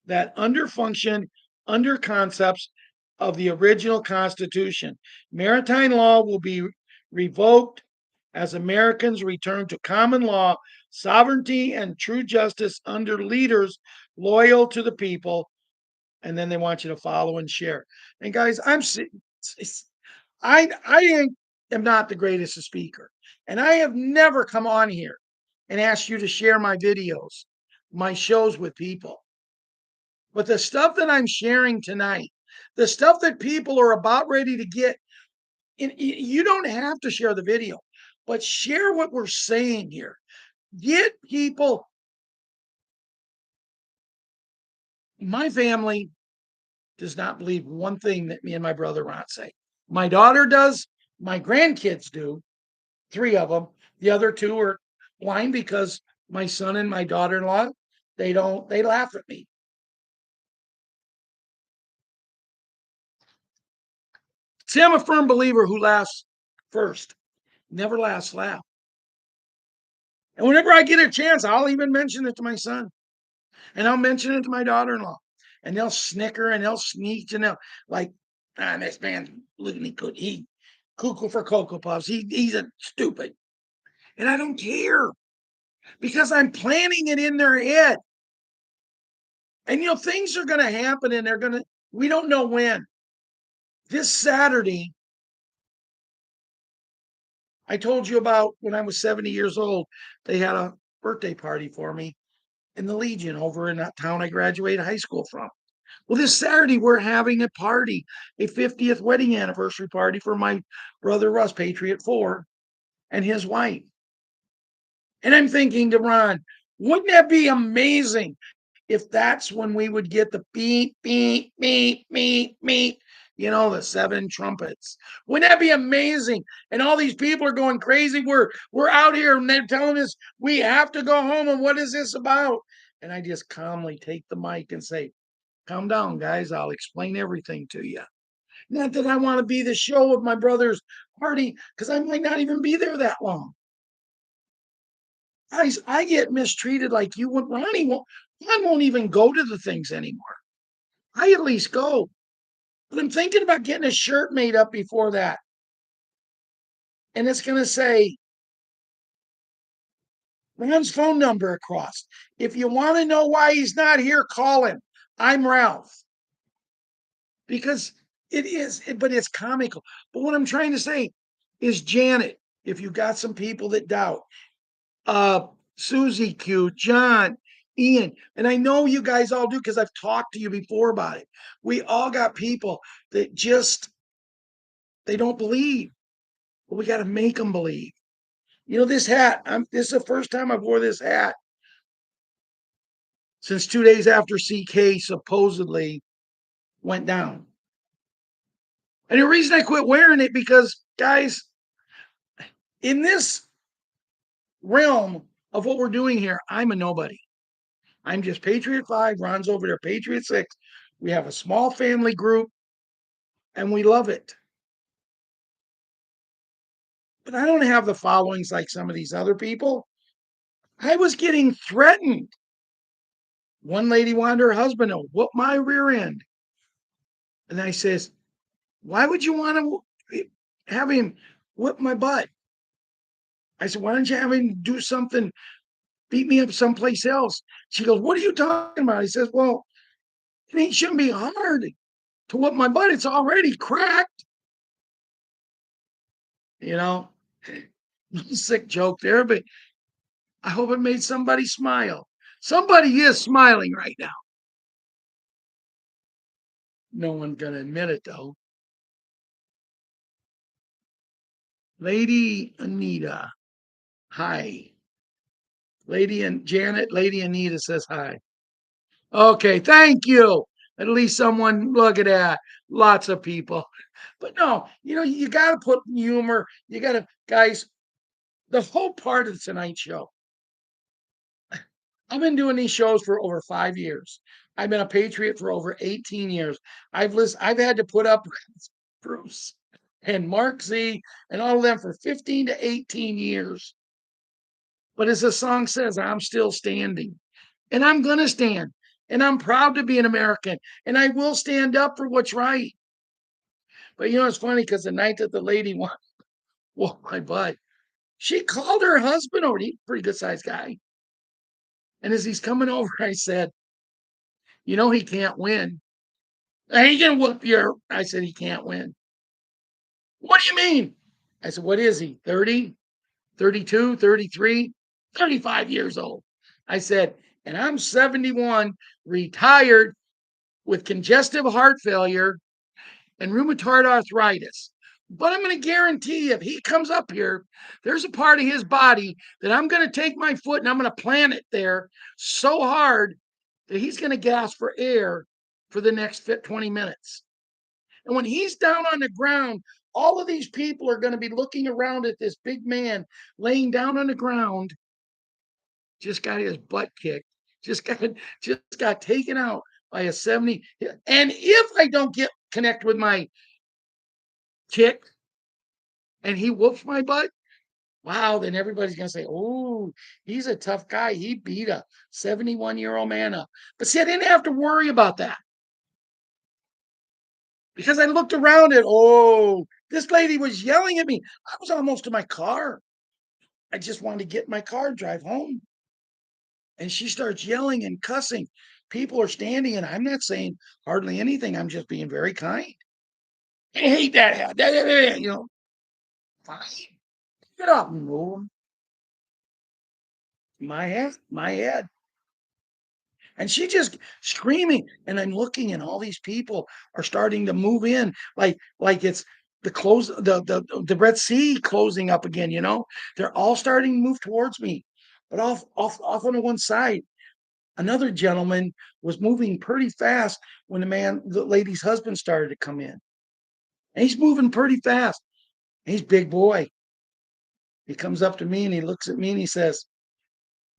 B: that underfunctioned under concepts of the original Constitution. Maritime law will be revoked as Americans return to common law, sovereignty, and true justice under leaders loyal to the people. And then they want you to follow and share. And guys, I am not the greatest speaker, and I have never come on here and asked you to share my videos, my shows with people. But the stuff that I'm sharing tonight, the stuff that people are about ready to get, you don't have to share the video, but share what we're saying here. Get people. My family does not believe one thing that me and my brother Ron say. My daughter does. My grandkids do. 3 of them. The other 2 are blind because my son and my daughter-in-law, they laugh at me. See, I'm a firm believer who laughs first never last laugh. And whenever I get a chance, I'll even mention it to my son, and I'll mention it to my daughter-in-law, and they'll snicker and they'll sneak and they'll like, this man's looking good. He cuckoo for Cocoa Puffs. He's a stupid, and I don't care because I'm planting it in their head. And things are going to happen, and we don't know when. This Saturday, I told you about when I was 70 years old, they had a birthday party for me in the Legion over in that town I graduated high school from. Well, this Saturday, we're having a party, a 50th wedding anniversary party for my brother Russ, Patriot 4, and his wife. And I'm thinking to Ron, wouldn't that be amazing if that's when we would get the beep, beep, beep, beep, beep, the 7 trumpets? Wouldn't that be amazing? And all these people are going crazy. We're out here and they're telling us we have to go home. And what is this about? And I just calmly take the mic and say, calm down, guys. I'll explain everything to you. Not that I want to be the show of my brother's party, because I might not even be there that long. I get mistreated like you would. Ron won't even go to the things anymore. I at least go. But I'm thinking about getting a shirt made up before that. And it's going to say Ron's phone number across. If you want to know why he's not here, call him. I'm Ralph. Because it is, but it's comical. But what I'm trying to say is, Janet, if you got some people that doubt, Susie Q, John, Ian, and I know you guys all do because I've talked to you before about it. We all got people that they don't believe, but we got to make them believe. This hat, this is the first time I've wore this hat since 2 days after CK supposedly went down. And the reason I quit wearing it, because, guys, in this realm of what we're doing here, I'm a nobody. I'm just Patriot 5. Ron's over there, Patriot 6. We have a small family group, and we love it. But I don't have the followings like some of these other people. I was getting threatened. One lady wanted her husband to whoop my rear end. And I says, why would you want to have him whip my butt? I said, why don't you have him do something, beat me up someplace else? She goes, what are you talking about? I says, well, it shouldn't be hard to whip my butt. It's already cracked. Sick joke there, but I hope it made somebody smile. Somebody is smiling right now. No one's going to admit it, though. Lady Anita, hi. Lady and Janet, Lady Anita says hi. Okay, thank you. At least someone, look at that. Lots of people. But no, you got to put humor. You got to, guys, the whole part of tonight's show. I've been doing these shows for over 5 years. I've been a Patriot for over 18 years. I've had to put up with Bruce and Mark Z and all of them for 15 to 18 years. But as the song says, I'm still standing. And I'm going to stand. And I'm proud to be an American. And I will stand up for what's right. But it's funny, because the night that the lady whooped my butt, she called her husband over. He's a pretty good sized guy. And as he's coming over, I said, he can't win. He can whoop your. I said, he can't win. What do you mean? I said, what is he? 30, 32, 33, 35 years old. I said, and I'm 71, retired with congestive heart failure and rheumatoid arthritis. But I'm going to guarantee you, if he comes up here, there's a part of his body that I'm going to take my foot and I'm going to plant it there so hard that he's going to gasp for air for the next 20 minutes. And when he's down on the ground, all of these people are going to be looking around at this big man laying down on the ground, just got his butt kicked, just got taken out by a 70. And if I don't get connect with my kick and he whoops my butt, wow, then everybody's going to say, oh, he's a tough guy. He beat a 71-year-old man up. But see, I didn't have to worry about that because I looked around and, oh, this lady was yelling at me. I was almost to my car. I just wanted to get in my car and drive home. And she starts yelling and cussing. People are standing, and I'm not saying hardly anything. I'm just being very kind. I hate that. You know, fine. Get up and move. My head. And she just screaming. And I'm looking, and all these people are starting to move in, like it's the Red Sea closing up again. You know, they're all starting to move towards me, but off on the one side. Another gentleman was moving pretty fast when the lady's husband started to come in. And he's moving pretty fast. He's a big boy. He comes up to me and he looks at me and he says,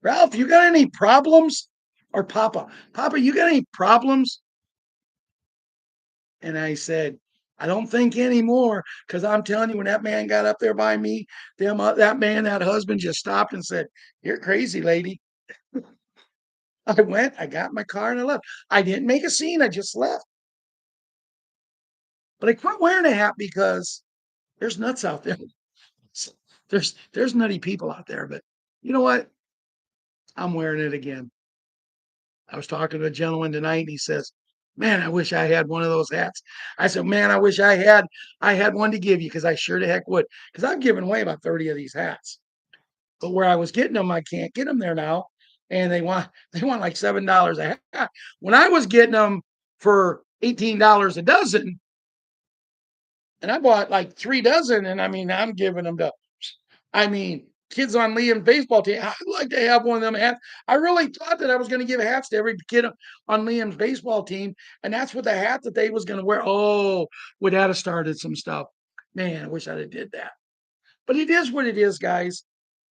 B: Ralph, you got any problems? Or Papa, you got any problems? And I said, I don't think anymore, because I'm telling you, when that man got up there by me, that husband just stopped and said, you're crazy, lady. I got in my car and I left. I didn't make a scene. I just left. But I quit wearing a hat because there's nuts out there. There's nutty people out there, but you know what? I'm wearing it again. I was talking to a gentleman tonight and he says, man, I wish I had one of those hats. I said, man, I wish I had one to give you, because I sure the heck would. Because I've given away about 30 of these hats. But where I was getting them, I can't get them there now. And they want like $7 a hat. When I was getting them for $18 a dozen, and I bought like 3 dozen, and I mean, I'm giving them to, I mean, kids on Liam's baseball team. I'd like to have one of them hats. I really thought that I was going to give hats to every kid on Liam's baseball team, and that's what the hat that they was going to wear. Oh, would that have started some stuff? Man, I wish I'd have did that. But it is what it is, guys.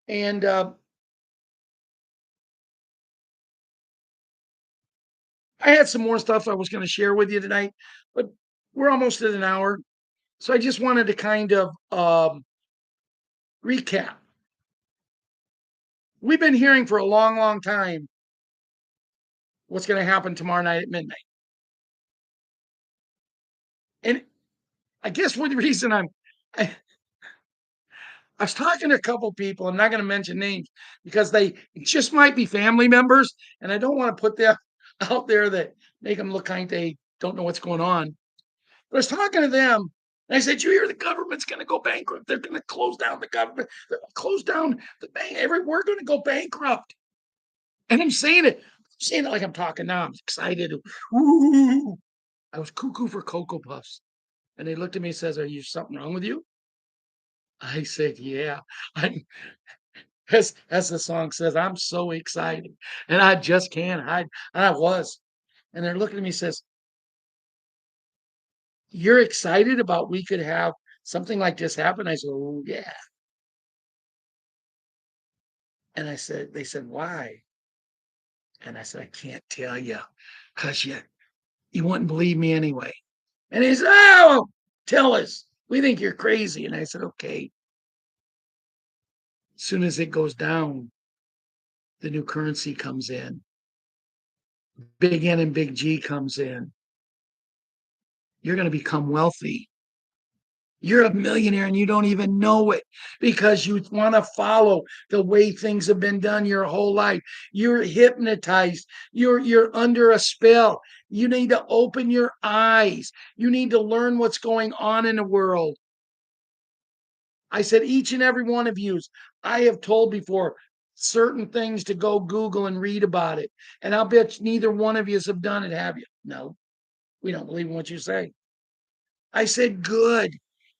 B: And I had some more stuff I was going to share with you tonight, but we're almost at an hour. So I just wanted to kind of recap. We've been hearing for a long, long time what's going to happen tomorrow night at midnight. And I guess one reason I was talking to a couple people, I'm not going to mention names because they just might be family members, and I don't want to put them out there that make them look like they don't know what's going on. But I was talking to them, and I said, you hear the government's going to go bankrupt. They're going to close down the government. They're going to close down the bank. We're going to go bankrupt. And I'm saying it like I'm talking now. I'm excited. Ooh. I was cuckoo for Cocoa Puffs. And they looked at me and says, are you something wrong with you? I said, yeah. I'm, as the song says, I'm so excited. And I just can't hide. And I was. And they're looking at me and says, you're excited about we could have something like this happen? I said, oh, yeah. And they said, why? And I said, I can't tell you, because you wouldn't believe me anyway. And he said, oh, tell us. We think you're crazy. And I said, okay. As soon as it goes down, the new currency comes in. Big N and Big G comes in. You're going to become wealthy. You're a millionaire and you don't even know it, because you want to follow the way things have been done your whole life. You're hypnotized. You're under a spell. You need to open your eyes. You need to learn what's going on in the world. I said, each and every one of you, I have told before certain things to go Google and read about it. And I'll bet neither one of you have done it, have you? No, we don't believe in what you say. I said, good,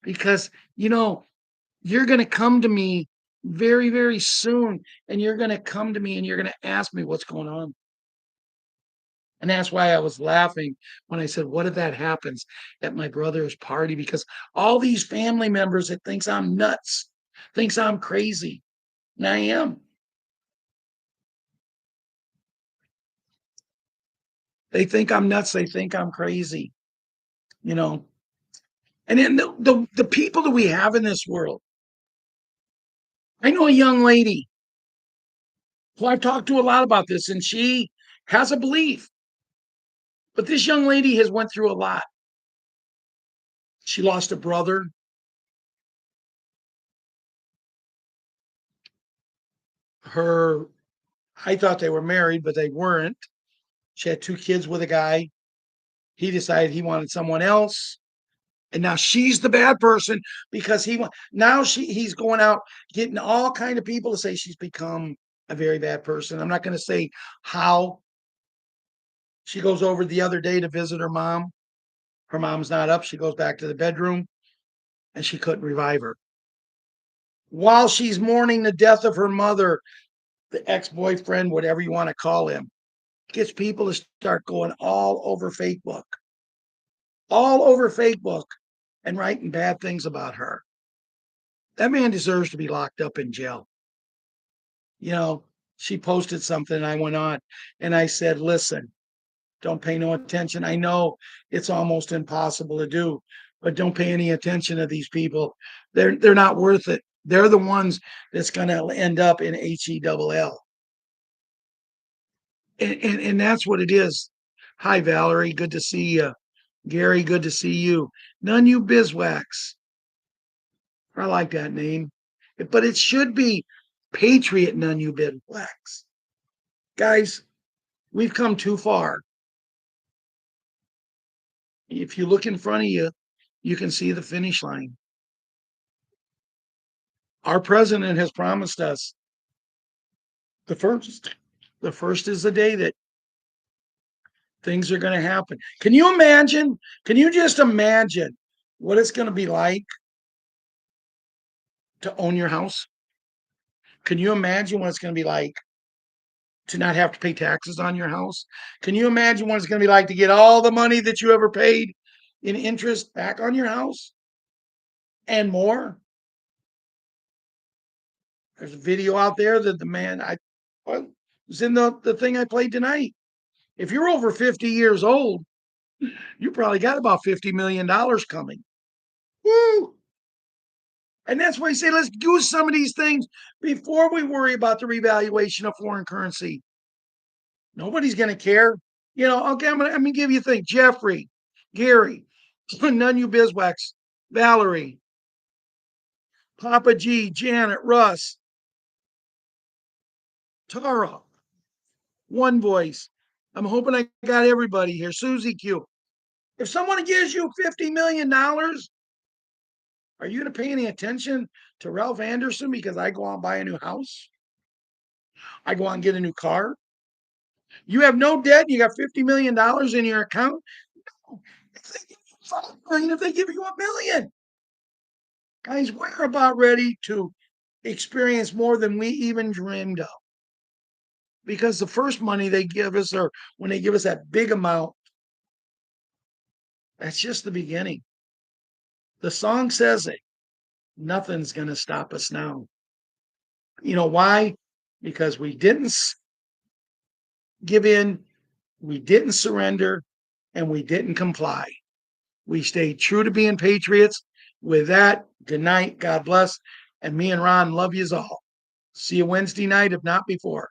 B: because, you're going to come to me very, very soon, and you're going to come to me and you're going to ask me what's going on. And that's why I was laughing when I said, what if that happens at my brother's party? Because all these family members that thinks I'm nuts, thinks I'm crazy. And I am. They think I'm nuts. They think I'm crazy, you know. And then the people that we have in this world. I know a young lady who I've talked to a lot about this, and she has a belief. But this young lady has went through a lot. She lost a brother. I thought they were married, but they weren't. She had 2 kids with a guy. He decided he wanted someone else. And now she's the bad person because he's going out getting all kind of people to say she's become a very bad person. I'm not going to say how. She goes over the other day to visit her mom. Her mom's not up. She goes back to the bedroom and she couldn't revive her. While she's mourning the death of her mother, the ex-boyfriend, whatever you want to call him, gets people to start going all over Facebook and writing bad things about her. That man deserves to be locked up in jail. You know, she posted something and I went on and I said, listen, don't pay no attention. I know it's almost impossible to do, but don't pay any attention to these people. They're not worth it. They're the ones that's going to end up in HELL. And that's what it is. Hi, Valerie. Good to see you. Gary, good to see you. None you Bizwax. I like that name. But it should be Patriot None you Bizwax. Guys, we've come too far. If you look in front of you, you can see the finish line. Our president has promised us the first is the day that things are going to happen. Can you imagine? Can you just imagine what it's going to be like to own your house? Can you imagine what it's going to be like to not have to pay taxes on your house? Can you imagine what it's going to be like to get all the money that you ever paid in interest back on your house and more? There's a video out there that the man was in the thing I played tonight. If you're over 50 years old, you probably got about $50 million coming. Woo! And that's why I say let's do some of these things before we worry about the revaluation of foreign currency. Nobody's going to care. You know, okay, I'm going to give you a thing. Jeffrey, Gary, None you Bizwax, Valerie, Papa G, Janet, Russ, Tara, One Voice. I'm hoping I got everybody here. Susie Q. If someone gives you $50 million, are you going to pay any attention to Ralph Anderson because I go out and buy a new house? I go out and get a new car? You have no debt. You got $50 million in your account. If they give you $5 million, if they give you $1 million, guys, we're about ready to experience more than we even dreamed of. Because the first money they give us, or when they give us that big amount, that's just the beginning. The song says it. Nothing's going to stop us now. You know why? Because we didn't give in, we didn't surrender, and we didn't comply. We stayed true to being patriots. With that, good night. God bless. And me and Ron love yous all. See you Wednesday night, if not before.